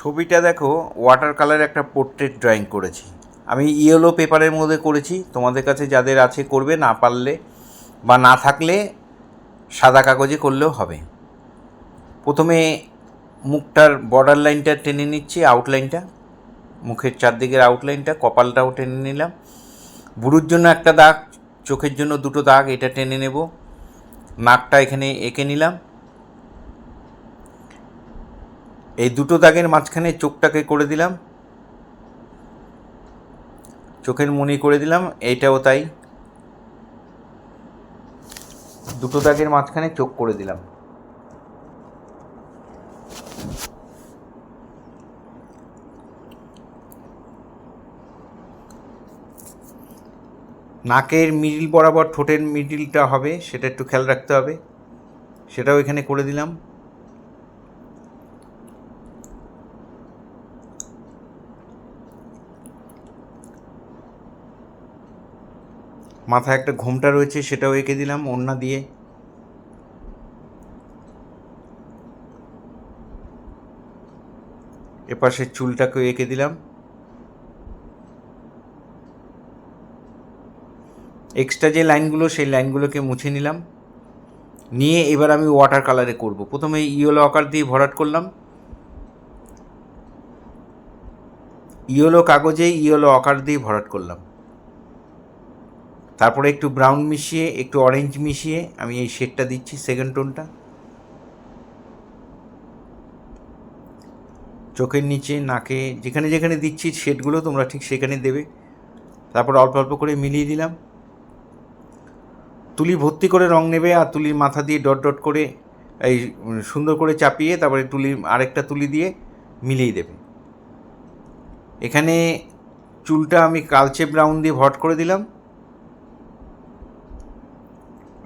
ছবিটা দেখো, ওয়াটার কালারে একটা পোর্ট্রেট ড্রয়িং করেছি। আমি ইয়েলো পেপারের মধ্যে করেছি। তোমাদের কাছে যাদের আছে করবে, না পারলে বা না থাকলে সাদা কাগজে করলেও হবে। প্রথমে মুখটার বর্ডার লাইনটা টেনে নিচ্ছি, আউটলাইনটা, মুখের চারদিকের আউটলাইনটা, কপালটাও টেনে নিলাম। ভুরুর জন্য একটা দাগ, চোখের জন্য দুটো দাগ, এটা টেনে নেব। নাকটা এখানে এঁকে নিলাম। এই দুটো দাগের মাঝখানে চোখটাকে করে দিলাম, চোখের মনি করে দিলাম। এইটাও তাই, দুটো দাগের মাঝখানে চোখ করে দিলাম। নাকের মিডিল বরাবর ঠোঁটের মিডিলটা হবে, সেটা একটু খেয়াল রাখতে হবে, সেটাও এখানে করে দিলাম। মাথায় একটা ঘোমটা রয়েছে, সেটাও এঁকে দিলাম ওড়না দিয়ে। এপাশের চুলটাকেও এঁকে দিলাম। এক্সট্রা যে লাইনগুলো, সেই লাইনগুলোকে মুছে নিলাম। নিয়ে এবার আমি ওয়াটার কালারে করব। প্রথমে ইয়েলো আকার দিয়ে ভরাট করলাম, ইয়েলো কাগজে ইয়েলো আকার দিয়ে ভরাট করলাম। তারপরে একটু ব্রাউন মিশিয়ে, একটু অরেঞ্জ মিশিয়ে আমি এই শেডটা দিচ্ছি, সেকেন্ড টোনটা। চোখের নিচে, নাকে, যেখানে যেখানে দিচ্ছি শেডগুলো তোমরা ঠিক সেখানে দেবে। তারপর অল্প অল্প করে মিলিয়ে দিলাম। তুলি ভর্তি করে রং নেবে, আর তুলির মাথা দিয়ে ডট ডট করে এই সুন্দর করে চাপিয়ে তারপরে আরেকটা তুলি দিয়ে মিলিয়ে দেবে। এখানে চুলটা আমি কালচে ব্রাউন দিয়ে ভরাট করে দিলাম,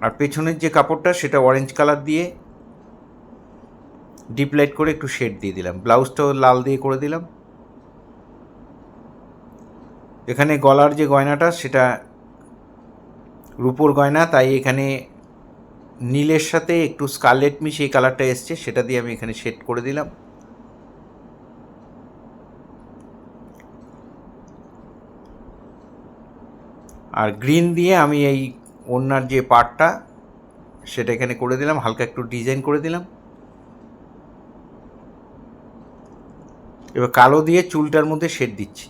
আর পেছনের যে কাপড়টা সেটা অরেঞ্জ কালার দিয়ে ডিপ লাইট করে একটু শেড দিয়ে দিলাম। ব্লাউজটাও লাল দিয়ে করে দিলাম। এখানে গলার যে গয়নাটা সেটা রূপোর গয়না, তাই এখানে নীলের সাথে একটু স্কারলেট মিশিয়ে এই কালারটা এসছে, সেটা দিয়ে আমি এখানে শেড করে দিলাম। আর গ্রিন দিয়ে আমি এই ওড়নার যে পার্টটা সেটা এখানে করে দিলাম, হালকা একটু ডিজাইন করে দিলাম। এবার কালো দিয়ে চুলটার মধ্যে শেড দিচ্ছি।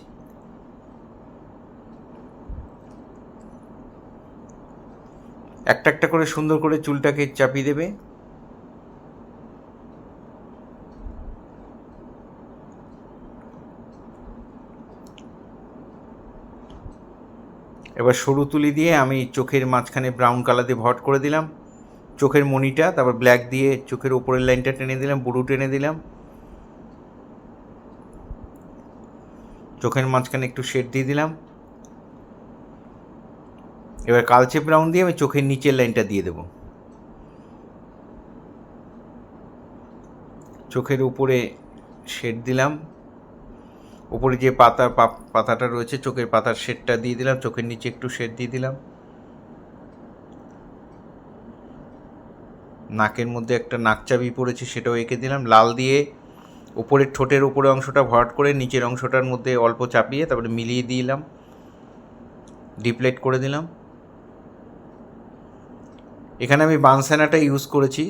একটা একটা করে সুন্দর করে চুলটাকে চাপিয়ে দেবে। এবার সরু তুলি দিয়ে আমি চোখের মাঝখানে ব্রাউন কালার দিয়ে ভরাট করে দিলাম চোখের মনিটা। তারপর ব্ল্যাক দিয়ে চোখের উপরের লাইনটা টেনে দিলাম, বুড়ো টেনে দিলাম। চোখের মাঝখানে একটু শেড দিয়ে দিলাম। এবার কালচে ব্রাউন দিয়ে আমি চোখের নিচের লাইনটা দিয়ে দেব। চোখের উপরে শেড দিলাম, উপরে যে পাতাটা রয়েছে চোখের পাতার শেডটা দিয়ে দিলাম, চোখের নিচে একটু শেড দিয়ে দিলাম। নাকের মধ্যে একটা নাকচাবি পড়েছে, সেটাও এঁকে দিলাম লাল দিয়ে। উপরের ঠোঁটের উপরে অংশটা ভরাট করে নিচের অংশটার মধ্যে অল্প চাপিয়ে তারপরে মিলিয়ে দিলাম, ডিপলাইট করে দিলাম। এখানে আমি বানসানাটা ইউজ করেছি।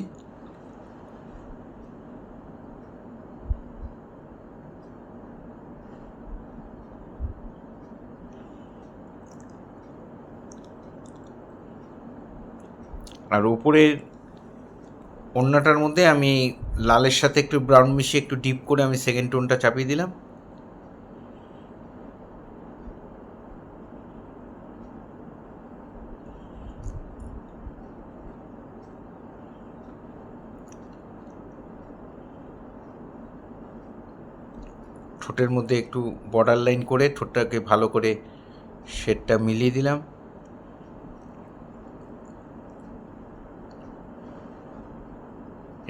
আর উপরের ওড়নাটার মধ্যে আমি লালের সাথে একটু ব্রাউন মিশিয়ে একটু ডিপ করে আমি সেকেন্ড টোনটা চাপিয়ে দিলাম। ঠোঁটের মধ্যে একটু বর্ডার লাইন করে ঠোঁটটাকে ভালো করে শেডটা মিলিয়ে দিলাম।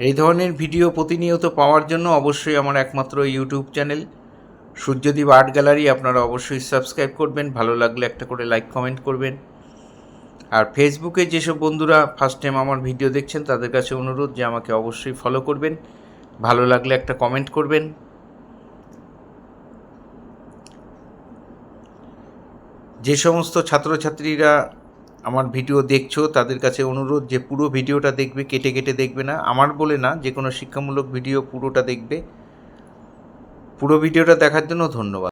এই ধরনের ভিডিও প্রতিনিয়ত পাওয়ার জন্য অবশ্যই আমার একমাত্র YouTube channel Suryadip art gallery আপনারা অবশ্যই সাবস্ক্রাইব করবেন। ভালো লাগলে একটা করে লাইক কমেন্ট করবেন। আর ফেসবুকে যেসব বন্ধুরা ফার্স্ট টাইম আমার ভিডিও দেখছেন তাদের কাছে অনুরোধ যে আমাকে অবশ্যই ফলো করবেন, ভালো লাগলে একটা কমেন্ট করবেন। যে সমস্ত ছাত্রছাত্রীরা আমার ভিডিও দেখছো তাদের কাছে অনুরোধ যে পুরো ভিডিওটা দেখবে, কেটে কেটে দেখবে না। আমার বলে না, যে কোনো শিক্ষামূলক ভিডিও পুরোটা দেখবে। পুরো ভিডিওটা দেখার জন্য ধন্যবাদ।